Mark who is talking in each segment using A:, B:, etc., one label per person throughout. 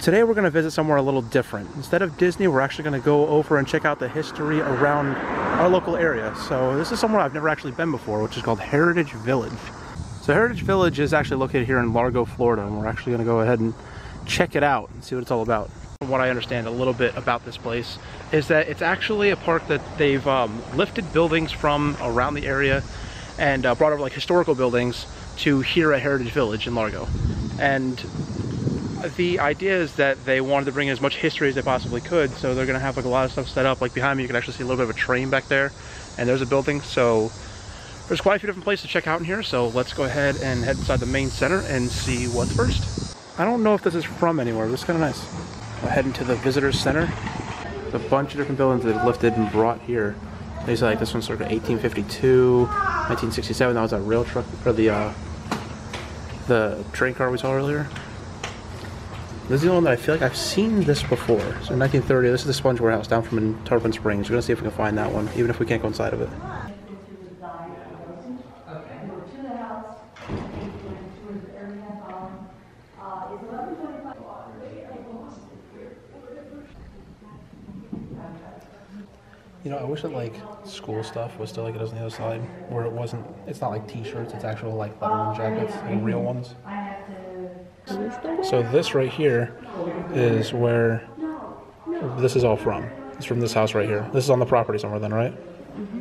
A: Today we're going to visit somewhere a little different. Instead of Disney, we're actually going to go over and check out the history around our local area. So this is somewhere I've never actually been before, which is called Heritage Village. So Heritage Village is actually located here in Largo, Florida, and we're actually going to go ahead and check it out and see what it's all about. From what I understand a little bit about this place is that it's actually a park that they've lifted buildings from around the area and brought over like historical buildings to here at Heritage Village in Largo. And the idea is that they wanted to bring in as much history as they possibly could, so they're going to have like a lot of stuff set up. Like behind me you can actually see a little bit of a train back there, and there's a building, so there's quite a few different places to check out in here. So let's go ahead and head inside the main center and see what's first. I don't know if this is from anywhere, but it's kind of nice. We'll head into the visitor center. There's a bunch of different buildings they've lifted and brought here. They say like this one's sort of 1852, 1967, that was a rail truck, or the train car we saw earlier. This is the one that I feel like I've seen this before. So in 1930, this is the sponge warehouse down from Tarpon Springs. We're gonna see if we can find that one, even if we can't go inside of it. You know, I wish that like school stuff was still like it is on the other side, where it wasn't, it's not like t-shirts, it's actual like Letterman jackets and real ones. So this right here is where this is all from. It's from this house right here. This is on the property somewhere then, right?
B: Mm-hmm.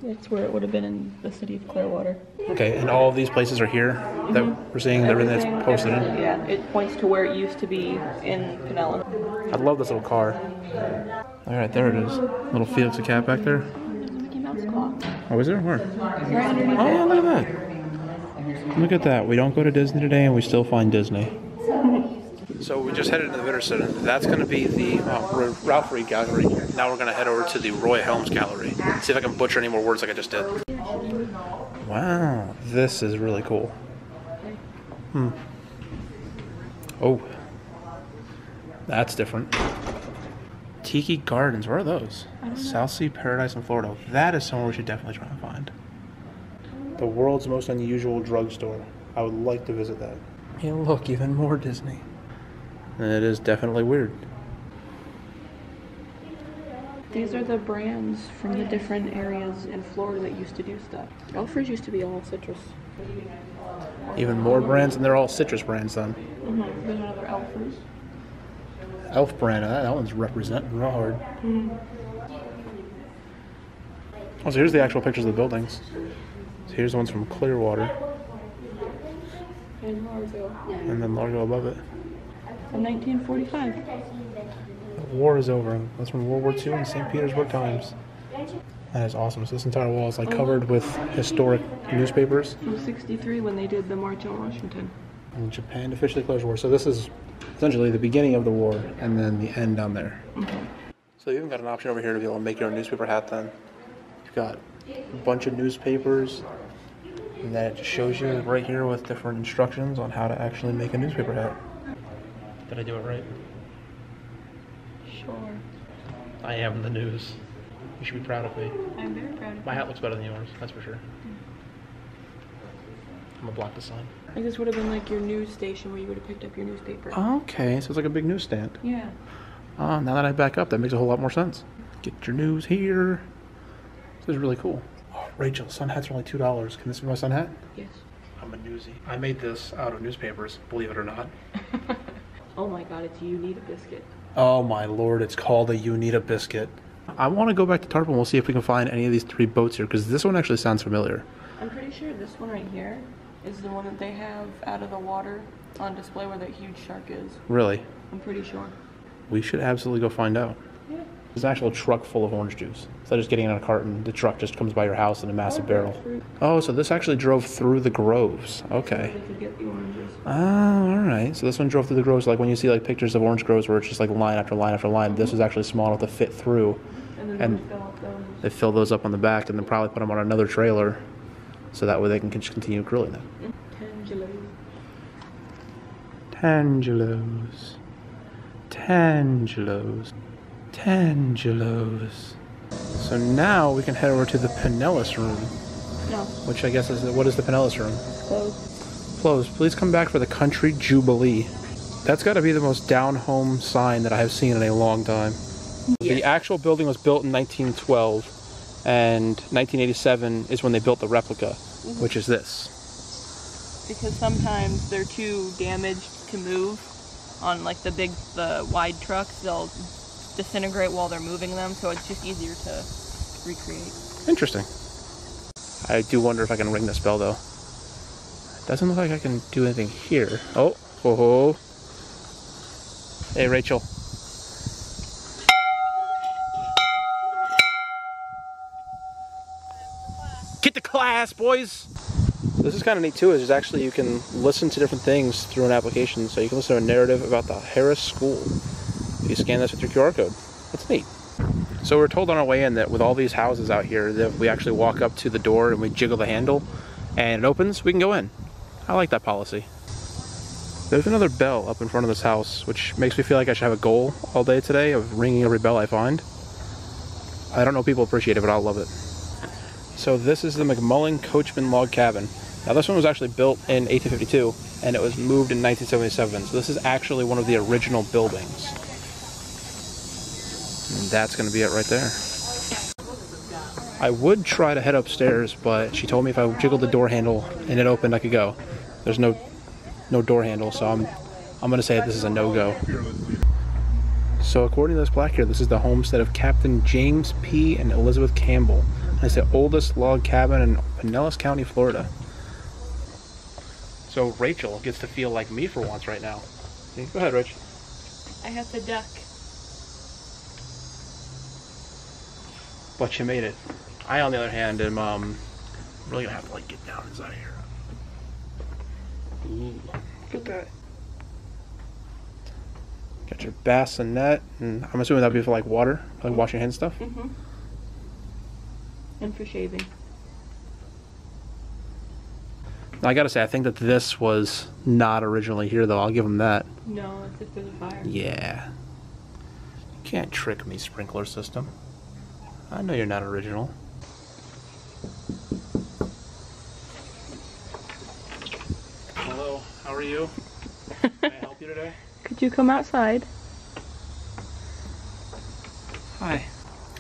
B: It's where it would have been in the city of Clearwater.
A: Okay, and all of these places are here that we're seeing, everything that's posted in?
B: Yeah, it points to where it used to be in Pinellas.
A: I love this little car. Alright, there it is. Little Felix the cat back there.
B: There's a Mickey Mouse clock.
A: Oh, is there? Where?
B: Right underneath
A: Oh, yeah,
B: it.
A: look at that. Look at that. We don't go to Disney today and we still find Disney. So we just headed into the visitor center. That's going to be the Ralph Reed Gallery. Now we're going to head over to the Roy Helms Gallery. See if I can butcher any more words like I just did. Wow, this is really cool. Oh, that's different. Tiki Gardens, where are those? South Sea Paradise in Florida. That is somewhere we should definitely try and find. The world's most unusual drugstore. I would like to visit that. Hey, look, even more Disney. And it is definitely weird.
B: These are the brands from the different areas in Florida that used to do stuff. Elfers used to be all citrus.
A: Even more brands, and they're all citrus brands then.
B: Mm-hmm. There's another Elfers.
A: Elf brand, that one's representing real hard.
B: Mm-hmm.
A: Oh, so here's the actual pictures of the buildings. So here's the ones from Clearwater.
B: And Largo.
A: And then Largo above it.
B: From 1945.
A: The war is over. That's from World War II and St. Petersburg Times. That is awesome. So this entire wall is like covered with historic newspapers.
B: From 63 when they did the March on Washington.
A: And Japan officially declares war. So this is essentially the beginning of the war and then the end down there.
B: Mm-hmm.
A: So you even got an option over here to be able to make your own newspaper hat then. You've got a bunch of newspapers. And then it just shows you right here with different instructions on how to actually make a newspaper hat. Did I do it right?
B: Sure.
A: I am the news. You should be proud of me.
B: I'm very proud of you.
A: My hat looks better than yours, that's for sure. I'm gonna block the sun.
B: Like this would have been like your news station where you would have picked up your newspaper.
A: Okay, so it's like a big newsstand.
B: Yeah.
A: Now that I back up, that makes a whole lot more sense. Get your news here. This is really cool. Oh, Rachel, sun hats are only $2. Can this be my sun hat?
B: Yes.
A: I'm a newsie. I made this out of newspapers, believe it or not.
B: Oh my god, it's You Need a Biscuit.
A: Oh my lord, it's called a You Need a Biscuit. I want to go back to Tarpon. We'll see if we can find any of these 3 boats here, because this one actually sounds familiar.
B: I'm pretty sure this one right here is the one that they have out of the water on display where that huge shark is.
A: Really?
B: I'm pretty sure.
A: We should absolutely go find out.
B: Yeah.
A: There's an actual truck full of orange juice. Instead of just getting in a carton, the truck just comes by your house in a massive barrel. Oh, so this actually drove through the groves. Okay.
B: So they could get the oranges.
A: Oh, alright. So this one drove through the groves, like when you see like pictures of orange groves where it's just like line after line after line. This was actually small enough to fit through.
B: And
A: they fill those up on the back and then probably put them on another trailer so that way they can just continue grilling them. Tangelos. Tangelos. Tangelos. So now we can head over to the Pinellas room.
B: No.
A: Which I guess is, what is the Pinellas room?
B: Closed.
A: Closed. Please come back for the Country Jubilee. That's got to be the most down-home sign that I have seen in a long time.
B: Yes.
A: The actual building was built in 1912, and 1987 is when they built the replica, which is this.
B: Because sometimes they're too damaged to move on like the wide trucks. They'll disintegrate while they're moving them, so it's just easier to recreate.
A: Interesting. I do wonder if I can ring this bell though. It doesn't look like I can do anything here. Oh, oh. Hey, Rachel. Get to class, boys! This is kind of neat too, is actually you can listen to different things through an application. So you can listen to a narrative about the Harris School. If you scan this with your QR code. That's neat. So we're told on our way in that with all these houses out here, that if we actually walk up to the door and we jiggle the handle and it opens, we can go in. I like that policy. There's another bell up in front of this house, which makes me feel like I should have a goal all day today of ringing every bell I find. I don't know if people appreciate it, but I'll love it. So this is the McMullen Coachman Log Cabin. Now this one was actually built in 1852 and it was moved in 1977. So this is actually one of the original buildings. And that's going to be it right there. I would try to head upstairs, but she told me if I jiggled the door handle and it opened, I could go. There's no door handle, so I'm going to say this is a no-go. So according to this plaque here, this is the homestead of Captain James P. and Elizabeth Campbell. And it's the oldest log cabin in Pinellas County, Florida. So Rachel gets to feel like me for once right now. Go ahead, Rach.
B: I have to duck.
A: But you made it. I, on the other hand, am really gonna have to like get down inside here. Ooh, look at that. Got your bassinet, and I'm assuming that'd be for like water, like washing hands stuff.
B: Mm-hmm. And for shaving.
A: Now, I gotta say, I think that this was not originally here, though. I'll give them that.
B: No, it's if there's a fire.
A: Yeah. You can't trick me, sprinkler system. I know you're not original. Hello, how are you? Can I help you today?
B: Could you come outside?
A: Hi.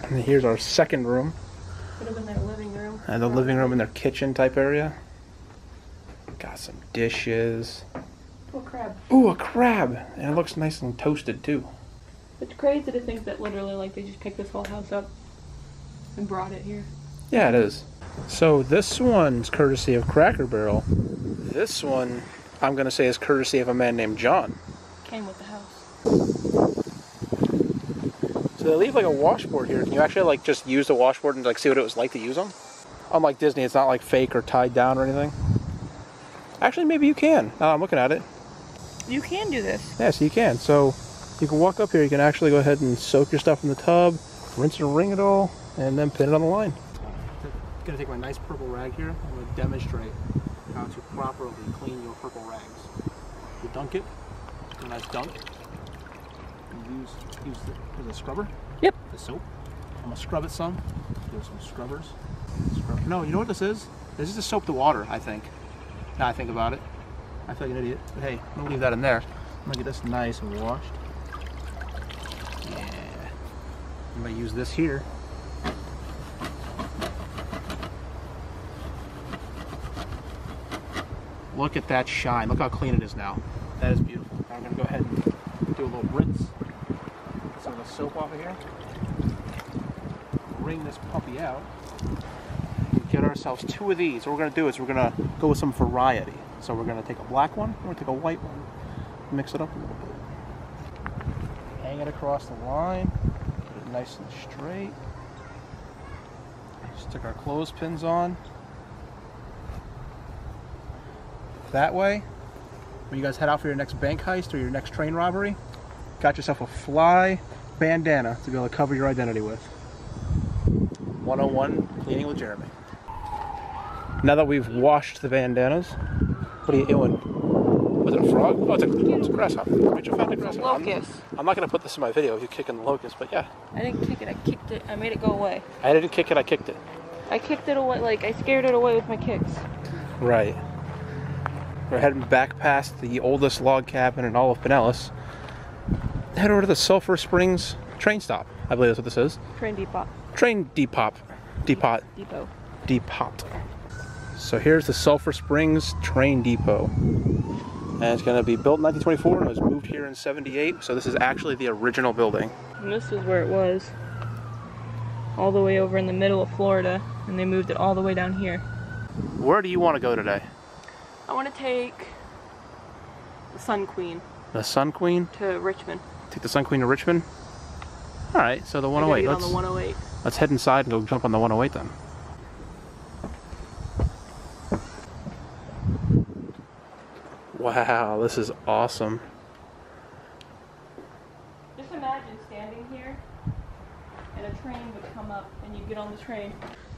A: And here's our second room.
B: Could have been their living room.
A: And the living room and their kitchen type area. Got some dishes.
B: Oh, a crab.
A: Ooh, a crab! And it looks nice and toasted too.
B: It's crazy to think that literally, like, they just picked this whole house up and brought it here.
A: Yeah, it is. So this one's courtesy of Cracker Barrel. This one, I'm gonna say, is courtesy of a man named John.
B: Came with the house.
A: So they leave like a washboard here. Can you actually like just use the washboard and like see what it was like to use them? Unlike Disney, it's not like fake or tied down or anything. Actually, maybe you can. Now I'm looking at it.
B: You can do this.
A: Yeah, so you can. So you can walk up here. You can actually go ahead and soak your stuff in the tub, rinse and wring it all, and then pin it on the line. I'm gonna take my nice purple rag here. I'm gonna demonstrate how to properly clean your purple rags. You dunk it. A nice dunk. And use the scrubber.
B: Yep.
A: The soap. I'm gonna scrub it some. There's some scrubbers. No, you know what this is? This is to soap the water, I think. Now I think about it. I feel like an idiot. But hey, I'm gonna leave that in there. I'm gonna get this nice and washed. Yeah. I'm gonna use this here. Look at that shine. Look how clean it is now. That is beautiful. Now I'm gonna go ahead and do a little rinse. Get some of the soap off of here. Wring this puppy out. Get ourselves two of these. What we're going to do is we're going to go with some variety. So we're going to take a black one, we're going to take a white one, mix it up a little bit. Hang it across the line, get it nice and straight. Stick our clothespins on. That way, when you guys head out for your next bank heist or your next train robbery, got yourself a fly bandana to be able to cover your identity with. 101 Cleaning with Jeremy. Now that we've washed the bandanas, what are you doing? Was it a frog? Oh, it's a grasshopper. Rachel found a grasshopper.
B: Locust.
A: I'm not going to put this in my video of you kicking the locust, but yeah.
B: I didn't kick it, I kicked it. I made it go away.
A: I didn't kick it, I kicked it.
B: I kicked it away, like, I scared it away with my kicks.
A: Right. We're heading back past the oldest log cabin in all of Pinellas. Head over to the Sulphur Springs train stop. I believe that's what this is.
B: Train depot.
A: Train depot. Depot.
B: Depot.
A: Depot. So here's the Sulphur Springs train depot. And it's going to be built in 1924 and was moved here in 78. So this is actually the original building.
B: And this is where it was. All the way over in the middle of Florida. And they moved it all the way down here.
A: Where do you want to go today?
B: I want to take the Sun Queen.
A: The Sun Queen?
B: To Richmond.
A: Take the Sun Queen to Richmond? Alright, so the 108.
B: On the 108.
A: Let's head inside and go jump on the 108 then. Wow, this is awesome.
B: Just imagine standing here and a train would come up and you get on the train.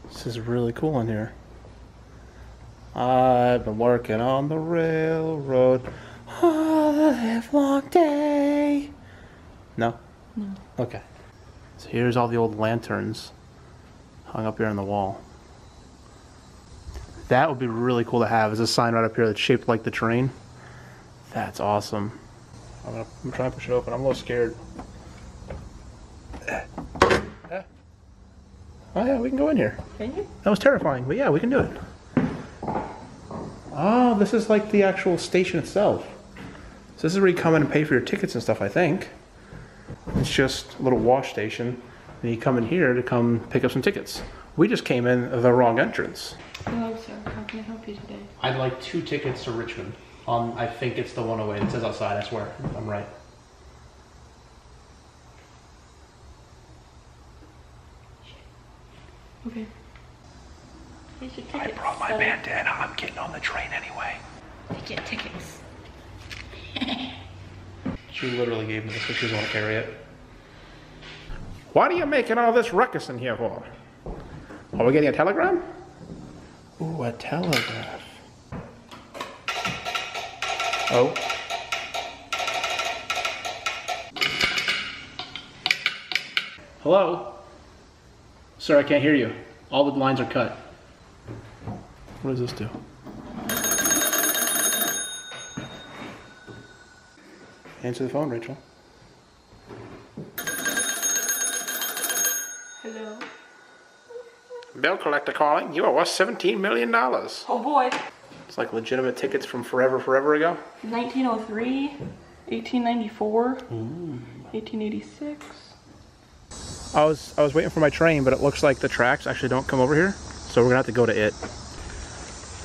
A: This is really cool in here. I've been working on the railroad all the livelong day. No?
B: No.
A: Okay. So here's all the old lanterns hung up here on the wall. That would be really cool to have, is a sign right up here that's shaped like the train. That's awesome. I'm trying to push it open. I'm a little scared. Oh yeah, we can go in here.
B: Can you?
A: That was terrifying, but yeah, we can do it. Oh, this is like the actual station itself. So this is where you come in and pay for your tickets and stuff, I think. It's just a little wash station. And you come in here to come pick up some tickets. We just came in the wrong entrance.
B: Hello, sir. How can I help you today?
A: I'd like 2 tickets to Richmond. I think it's the 108. It says outside, I swear. I'm right.
B: Okay. Here's your tickets.
A: I brought my bandana. I'm getting on the train anyway.
B: To get tickets.
A: She literally gave me this, so she doesn't want to carry it. What are you making all this ruckus in here for? Are we getting a telegram? Ooh, a telegraph. Oh. Hello? Sir, I can't hear you. All the lines are cut. What does this do? Answer the phone, Rachel.
B: Hello?
A: Bill collector calling. You are worth $17 million.
B: Oh boy.
A: It's like legitimate tickets from forever ago.
B: 1903, 1894, 1886.
A: I was waiting for my train, but it looks like the tracks actually don't come over here, so we're gonna have to go to it.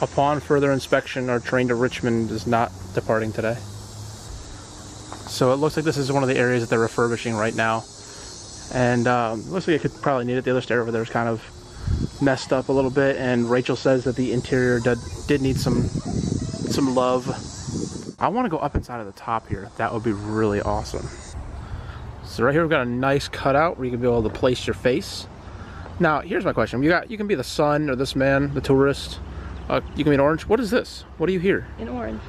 A: Upon further inspection, our train to Richmond is not departing today. So it looks like this is one of the areas that they're refurbishing right now, and it looks like it could probably need it. The other stair over there is kind of messed up a little bit, and Rachel says that the interior did need some love. I want to go up inside of the top here. That would be really awesome. So right here we've got a nice cutout where you can be able to place your face. Now here's my question. You can be the sun or this man, the tourist. You can be an orange. What is this? What do you hear?
B: In orange.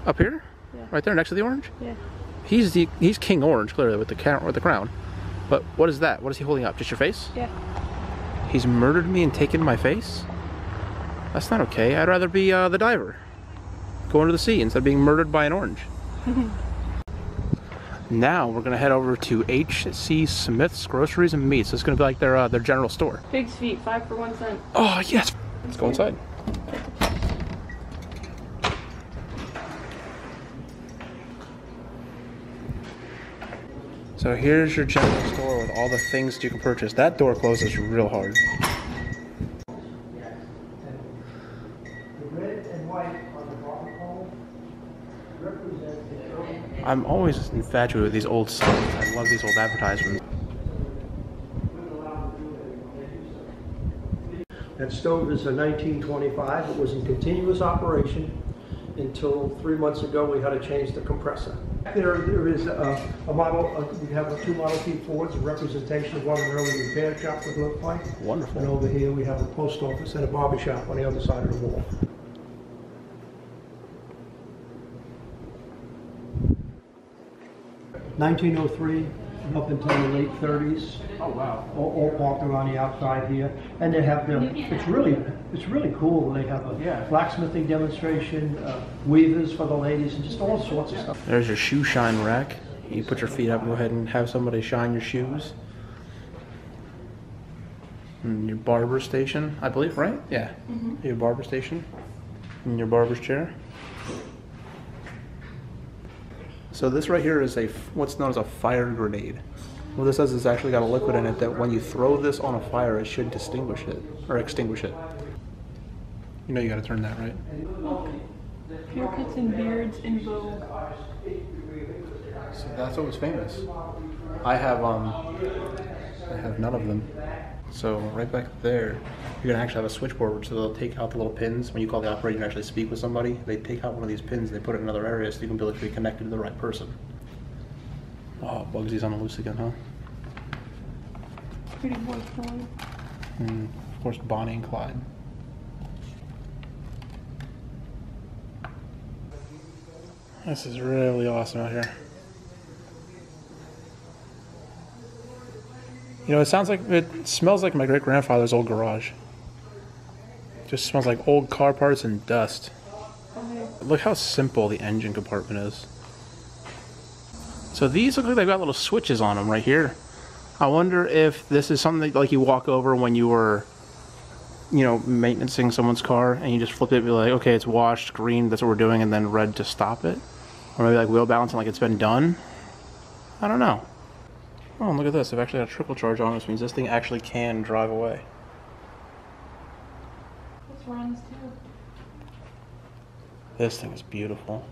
A: Up here?
B: Yeah.
A: Right there next to the orange?
B: Yeah.
A: He's King Orange clearly with the crown. But what is that? What is he holding up? Just your face?
B: Yeah.
A: He's murdered me and taken my face? That's not okay. I'd rather be the diver. Go into the sea instead of being murdered by an orange. Now we're gonna head over to H.C. Smith's Groceries and Meats. It's gonna be like their general store.
B: Pig's feet, 5 for 1 cent.
A: Oh yes! Let's go inside. So here's your general store with all the things you can purchase. That door closes real hard. I'm always infatuated with these old signs. I love these old advertisements.
C: That stove is a 1925. It was in continuous operation until 3 months ago we had to change the compressor. There is a model, we have 2 Model T Fords, a representation of what an early repair shop would look like.
A: Wonderful.
C: And over here we have a post office and a barber shop on the other side of the wall. (1903) up until the late 30s.
A: Oh wow.
C: All parked around the outside here, and they have the. It's really cool. They have a blacksmithing demonstration, weavers for the ladies, and just all sorts of stuff.
A: There's your shoe shine rack. You put your feet up and go ahead and have somebody shine your shoes. And your barber station, I believe, right? Yeah. Your barber station. And your barber's chair. So this right here is what's known as a fire grenade. What this does is actually got a liquid in it that when you throw this on a fire, it should extinguish it. You know you gotta turn that, right?
B: Haircuts and beards in vogue.
A: So that's what was famous. I have none of them. So right back there, you're gonna actually have a switchboard, so they'll take out the little pins. When you call the operator and actually speak with somebody, they take out one of these pins, they put it in another area so you can be able to be connected to the right person. Oh, Bugsy's on the loose again, huh?
B: Pretty boy toy.
A: And of course, Bonnie and Clyde. This is really awesome out here. You know, it smells like my great-grandfather's old garage. It just smells like old car parts and dust. Look how simple the engine compartment is. So these look like they've got little switches on them right here. I wonder if this is something that, like, you walk over when you were, you know, maintaining someone's car and you just flip it and be like, okay, it's washed, green, that's what we're doing, and then red to stop it. Or maybe like wheel balancing like it's been done. I don't know. Oh, and look at this. They've actually got a trickle charge on it, which means this thing actually can drive away.
B: This runs too.
A: This thing is beautiful.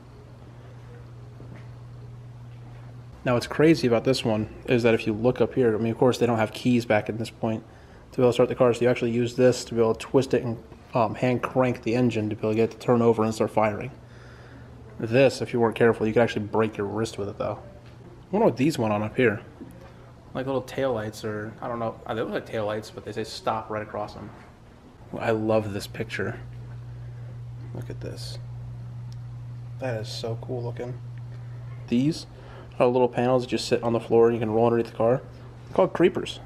A: Now what's crazy about this one is that if you look up here, I mean, of course they don't have keys back at this point to be able to start the car, so you actually use this to be able to twist it and hand crank the engine to be able to get it to turn over and start firing. This, if you weren't careful, you could actually break your wrist with it though. I wonder what these went on up here. Like little taillights, or I don't know, they look like taillights, but they say stop right across them. I love this picture. Look at this. That is so cool looking. These are little panels that just sit on the floor and you can roll underneath the car. They're called creepers.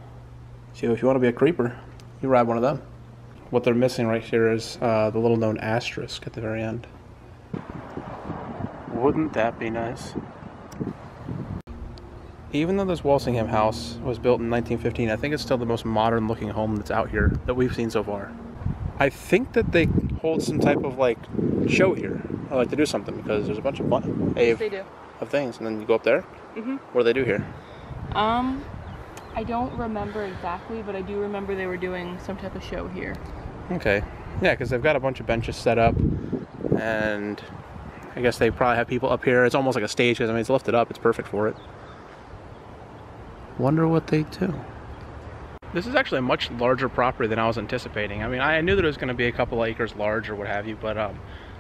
A: So if you want to be a creeper, you ride one of them. What they're missing right here is the little known asterisk at the very end. Wouldn't that be nice? Even though this Walsingham House was built in 1915, I think it's still the most modern looking home that's out here that we've seen so far. I think that they hold some type of like show here, or like to do something, because there's a bunch of fun.
B: Yes, they do.
A: Of things, and then you go up there. What do they do here?
B: I don't remember exactly, but I do remember they were doing some type of show here.
A: Okay, yeah, because they've got a bunch of benches set up, and I guess they probably have people up here. It's almost like a stage, because I mean it's lifted up. It's perfect for it. Wonder what they do. This is actually a much larger property than I was anticipating. I mean, I knew that it was going to be a couple acres large or what have you, but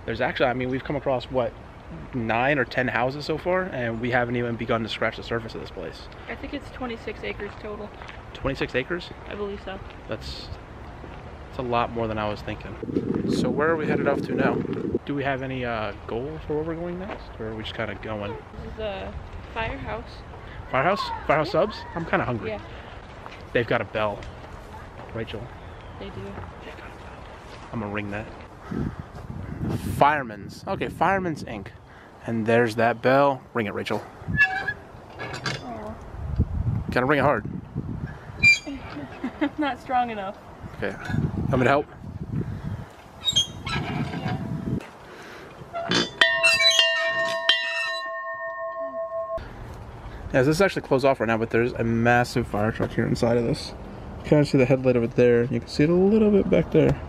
A: there's actually, I mean, we've come across, what, 9 or 10 houses so far, and we haven't even begun to scratch the surface of this place.
B: I think it's 26 acres total.
A: 26 acres?
B: I believe so.
A: That's a lot more than I was thinking. So where are we headed off to now? Do we have any goal for where we're going next, or are we just kind of going?
B: This is a firehouse.
A: Firehouse? Firehouse subs? I'm kind of hungry.
B: Yeah.
A: They've got a bell. Rachel.
B: They do.
A: They've got a bell. I'm gonna ring that. Fireman's. Okay, Fireman's Inc. And there's that bell. Ring it, Rachel.
B: Aww.
A: Gotta ring it hard.
B: Not strong enough.
A: Okay. Want me to help? Yeah, this is actually closed off right now, but there's a massive fire truck here inside of this. You kind of see the headlight of it there. You can see it a little bit back there.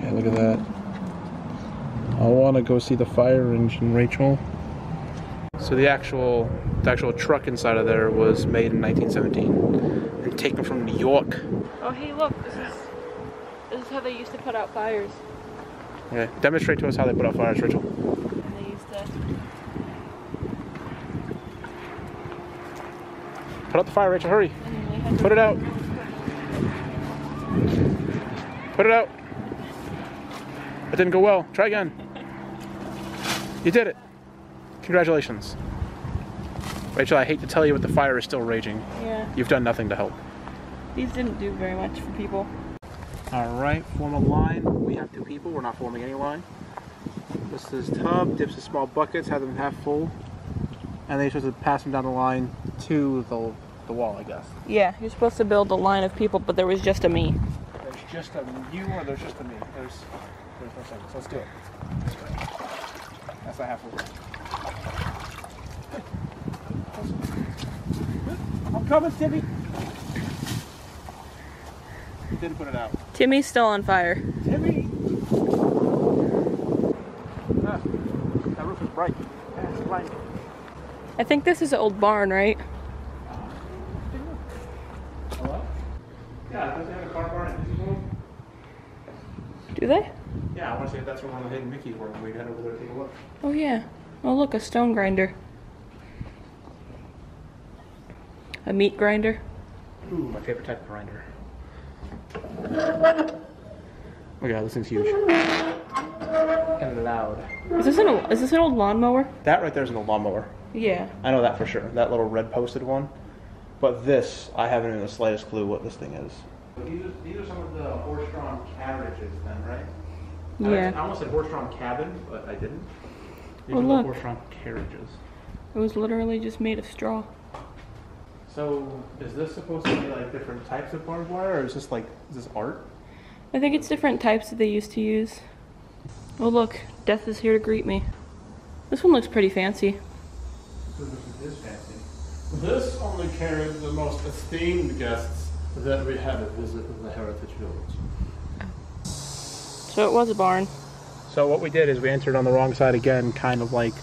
A: Yeah, look at that. I want to go see the fire engine, Rachel. So the actual truck inside of there was made in 1917 and taken from New York.
B: Oh, hey, look, this is how they used to put out fires.
A: Okay, demonstrate to us how they put out fires, Rachel.
B: And they used to
A: put out the fire, Rachel, hurry. Put it out. Put it out. That didn't go well. Try again. You did it. Congratulations. Rachel, I hate to tell you, but the fire is still raging.
B: Yeah.
A: You've done nothing to help.
B: These didn't do very much for people.
A: Alright, form a line. We have 2 people, we're not forming any line. This is tub, dips in small buckets, have them half full. And then you're supposed to pass them down the line to the wall, I guess.
B: Yeah, you're supposed to build a line of people, but there was just a me.
A: There's just a you or there's just a me? There's no second. So let's do it. That's not half full. I'm coming, Timmy. You didn't put it out.
B: Timmy's still on fire.
A: Timmy! Ah, that roof is bright. Yeah, it's bright.
B: I think this is an old barn, right?
A: Hello? Yeah, doesn't have a car barn at Disney World?
B: Do they?
A: Yeah, I want to see if that's where one of the hidden Mickeys were. We head over there to take a look.
B: Oh yeah. Oh look, a stone grinder. A meat grinder.
A: Ooh, my favorite type of grinder. Oh yeah, this thing's huge. And loud.
B: Is this an old lawnmower?
A: That right there is an old lawnmower.
B: Yeah.
A: I know that for sure. That little red posted one. But this, I haven't even the slightest clue what this thing is. These are some of the horse-drawn carriages then, right?
B: Yeah.
A: I almost said horse-drawn cabin, but I didn't. These
B: Oh,
A: are the
B: look.
A: horse-drawn carriages.
B: It was literally just made of straw.
A: So, is this supposed to be like different types of barbed wire, or is this art?
B: I think it's different types that they used to use. Oh look, death is here to greet me. This one looks pretty fancy.
A: This is fancy.
D: This only carried the most esteemed guests that we had a visit in the Heritage Village.
B: So it was a barn.
A: So what we did is we entered on the wrong side again, kind of like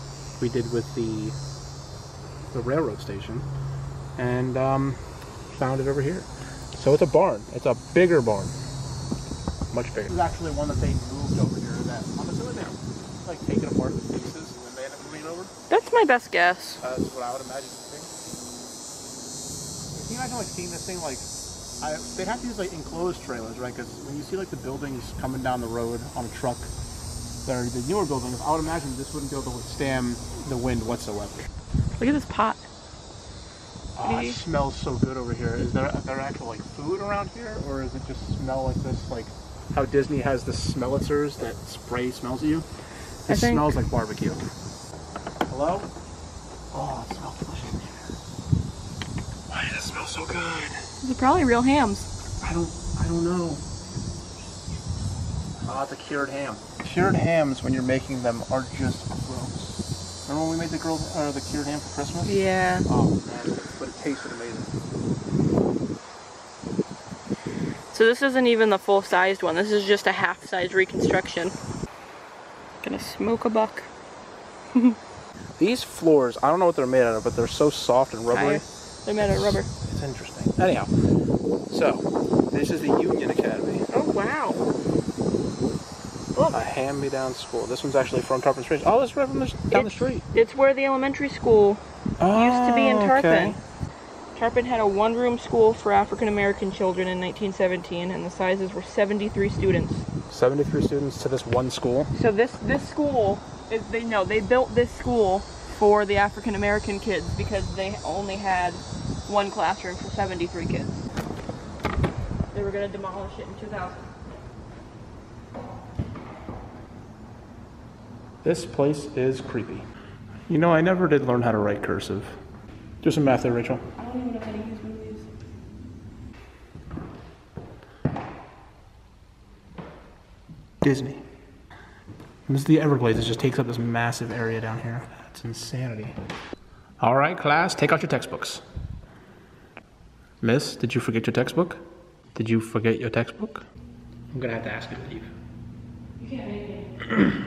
A: we did with the railroad station, and found it over here. So it's a barn. It's a bigger barn. Much bigger. This is actually one that they moved over here. That I'm assuming they like taken apart the pieces and then they ended up moving it over.
B: That's my best guess.
A: That's what I would imagine. Can you imagine like seeing this thing like? They have to use like enclosed trailers, right? Because when you see like the buildings coming down the road on a truck, they're the newer buildings. I would imagine this wouldn't be able to withstand the wind whatsoever.
B: Look at this pot.
A: Oh, it smells so good over here. Is there actual like food around here, or does it just smell like this? Like how Disney has the smellitzers that spray smells at you. It smells like barbecue. Hello? Oh, it smells delicious in here. Why does it smell so good?
B: These are probably real hams.
A: I don't know. Oh, it's a cured ham. Cured hams, when you're making them, are just gross. Remember when we made the cured ham for Christmas?
B: Yeah.
A: Oh man, but it tasted amazing.
B: So this isn't even the full-sized one. This is just a half-size reconstruction. Gonna smoke a buck.
A: These floors, I don't know what they're made out of, but they're so soft and rubbery.
B: They're made out of rubber.
A: It's interesting. Anyhow, so this is the Union Academy.
B: Oh wow.
A: A hand-me-down school. This one's actually from Tarpon Springs. Oh, it's right from down the street.
B: It's where the elementary school used to be in Tarpon.
A: Okay.
B: Tarpon had a one-room school for African-American children in 1917, and the sizes were 73 students.
A: 73 students to this one school.
B: So this school, they built this school for the African-American kids because they only had one classroom for 73 kids. They were going to demolish it in 2000.
A: This place is creepy. You know, I never did learn how to write cursive. Do some math there, Rachel.
B: I don't even know how to use movies.
A: Disney. This is the Everglades. It just takes up this massive area down here. That's insanity. All right, class, take out your textbooks. Miss, did you forget your textbook? Did you forget your textbook? I'm gonna have to ask you to leave.
B: You can't make me.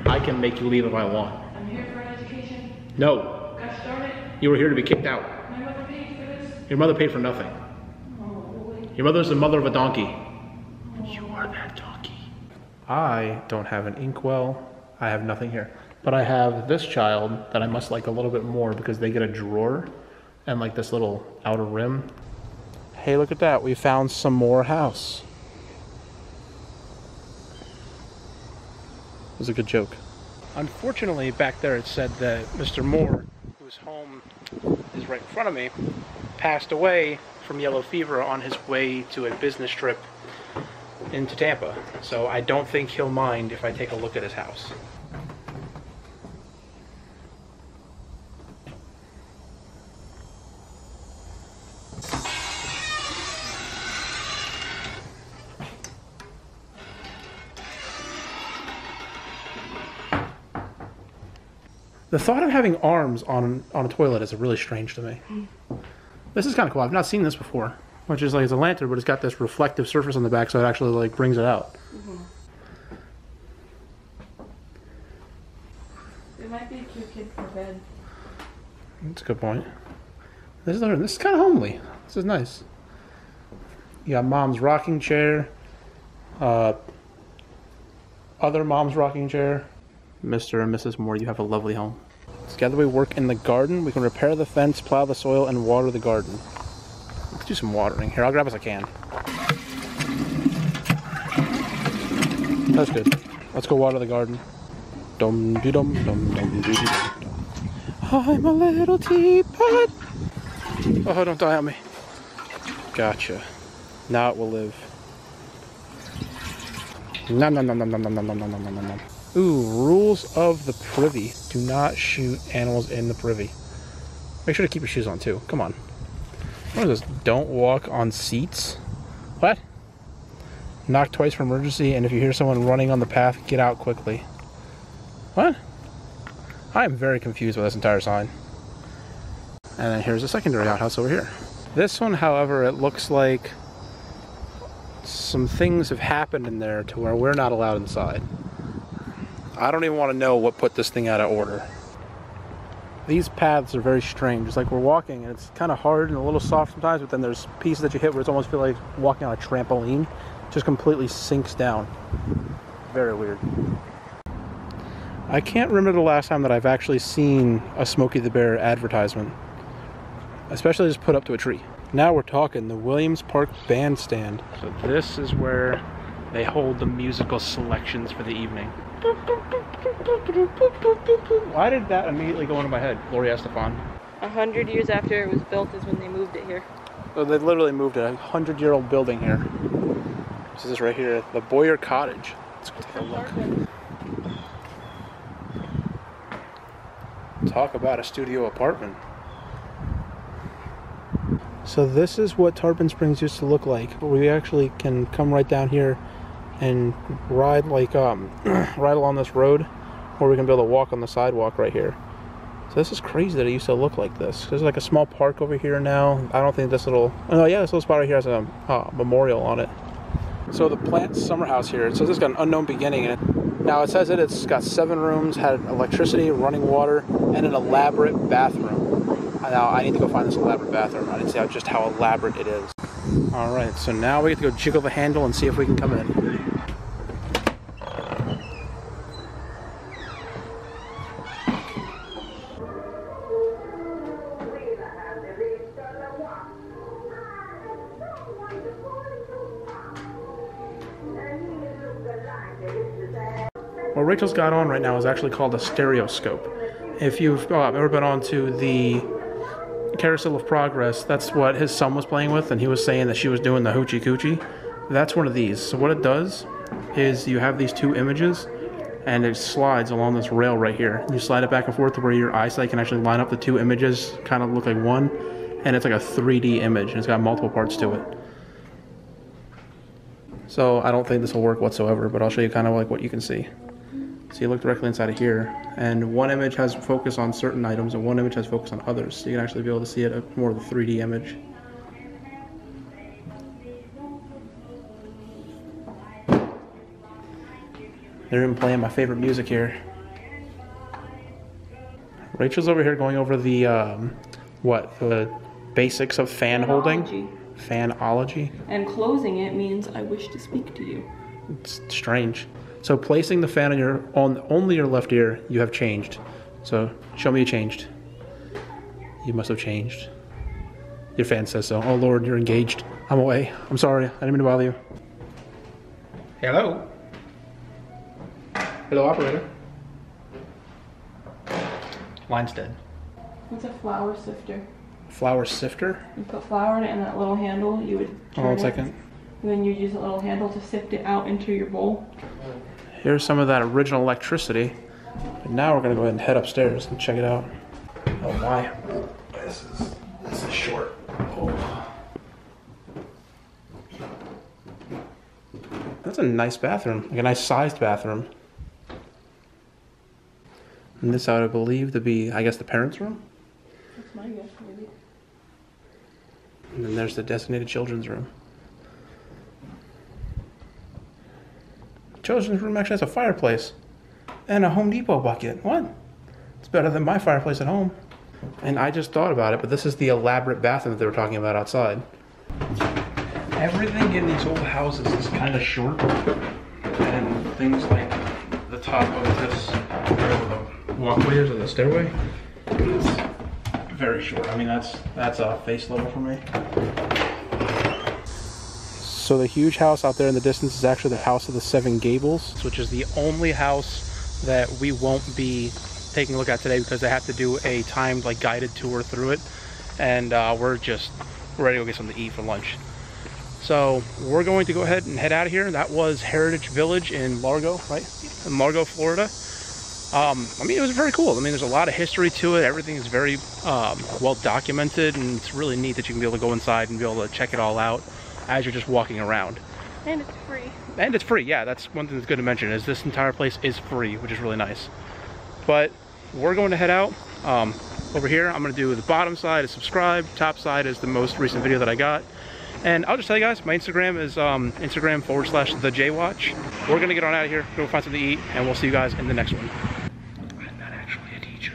A: I can make you leave if I want.
B: I'm here for an education.
A: No,
B: Got started.
A: you were here to be kicked out.
B: My mother paid for this.
A: Your mother paid for nothing.
B: Oh, boy.
A: Your mother's the mother of a donkey. You are that donkey. I don't have an inkwell. I have nothing here. But I have this child that I must like a little bit more because they get a drawer and like this little outer rim. Hey, look at that. We found some more house. It was a good joke. Unfortunately, back there it said that Mr. Moore, whose home is right in front of me, passed away from yellow fever on his way to a business trip into Tampa. So I don't think he'll mind if I take a look at his house. The thought of having arms on a toilet is really strange to me. This is kind of cool. I've not seen this before. Which is like it's a lantern, but it's got this reflective surface on the back, so it actually like brings it out.
B: It might be a cute kid for bed.
A: That's a good point. This is kind of homely. This is nice. You got mom's rocking chair. Other mom's rocking chair. Mr. and Mrs. Moore, you have a lovely home. Together we work in the garden. We can repair the fence, plow the soil, and water the garden. Let's do some watering. Here, I'll grab us a can. That's good. Let's go water the garden. Dum dee dum dum dum dee dee dum dum. I'm a little teapot. Oh, don't die on me. Gotcha. Now it will live. Nom nom nom nom nom nom nom nom nom nom nom nom. Ooh, rules of the Privy. Do not shoot animals in the Privy. Make sure to keep your shoes on too. Come on. What is this? Don't walk on seats? What? Knock twice for emergency, and if you hear someone running on the path, get out quickly. What? I am very confused with this entire sign. And then here's a secondary outhouse over here. This one, however, it looks like some things have happened in there to where we're not allowed inside. I don't even want to know what put this thing out of order. These paths are very strange. It's like we're walking and it's kind of hard and a little soft sometimes, but then there's pieces that you hit where it's almost feel like walking on a trampoline. It just completely sinks down. Very weird. I can't remember the last time that I've actually seen a Smokey the Bear advertisement. Especially just put up to a tree. Now we're talking the Williams Park Bandstand. So this is where they hold the musical selections for the evening. Why did that immediately go into my head? Gloria Estefan.
B: 100 years after it was built is when they moved it here.
A: So they literally moved a 100-year-old building here. This is right here, the Boyer Cottage. Let's go take a look. Talk about a studio apartment. So this is what Tarpon Springs used to look like. We actually can come right down here and ride like right along this road, or we can be able to walk on the sidewalk right here. So this is crazy that it used to look like this. There's like a small park over here now. I don't think this little, oh yeah, this little spot right here has a memorial on it. So the plant summer house here, it says it's got an unknown beginning in it. Now it says it's got 7 rooms, had electricity, running water, and an elaborate bathroom. Now I need to go find this elaborate bathroom. I didn't see just how elaborate it is. All right, so now we get to go jiggle the handle and see if we can come in. What Rachel's got on right now is actually called a stereoscope. If you've ever been on to the Carousel of Progress, that's what his son was playing with, and he was saying that she was doing the hoochie coochie. That's one of these. So what it does is you have these 2 images, and it slides along this rail right here. You slide it back and forth to where your eyesight can actually line up the 2 images, kind of look like one, and it's like a 3D image, and it's got multiple parts to it. So I don't think this will work whatsoever, but I'll show you kind of like what you can see. So you look directly inside of here, and one image has focus on certain items, and one image has focus on others. So you can actually be able to see it more of the 3D image. They're even playing my favorite music here. Rachel's over here going over the, the basics of fan holding. Fanology.
B: And closing it means I wish to speak to you.
A: It's strange. So placing the fan on only your left ear, you have changed. So show me you changed. You must have changed. Your fan says so. Oh Lord, you're engaged. I'm away. I'm sorry. I didn't mean to bother you. Hello? Hello, operator. Line's dead.
B: What's a flour sifter?
A: Flour sifter?
B: You put flour in it and that little handle, you would turn
A: Hold on a second.
B: And then you use a little handle to sift it out into your bowl.
A: Here's some of that original electricity. But now we're gonna go ahead and head upstairs and check it out. Oh my, this is short. Oh. That's a nice bathroom, like a nice sized bathroom. And this I would believe to be, I guess, the parents' room.
B: That's my guess, maybe.
A: And then there's the designated children's room. Children's room actually has a fireplace and a Home Depot bucket. What? It's better than my fireplace at home. And I just thought about it, but this is the elaborate bathroom that they were talking about outside. Everything in these old houses is kind of short, and things like the top of this, whatever the walkway is or the stairway, is very short. I mean, that's a face level for me. So the huge house out there in the distance is actually the House of the Seven Gables, which is the only house that we won't be taking a look at today because they have to do a timed, like, guided tour through it, and we're ready to go get something to eat for lunch. So we're going to go ahead and head out of here. That was Heritage Village in Largo, right? In Largo, Florida. I mean, it was very cool. I mean, there's a lot of history to it. Everything is very well documented, and it's really neat that you can be able to go inside and be able to check it all out as you're just walking around.
B: And it's free.
A: And it's free, yeah. That's one thing that's good to mention, is this entire place is free, which is really nice. But we're going to head out. Over here, I'm going to do the bottom side is subscribe, top side is the most recent video that I got. And I'll just tell you guys, my Instagram is Instagram/TheJWatch. We're gonna get on out of here, go find something to eat, and we'll see you guys in the next one. I'm not actually a teacher.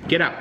A: Get out.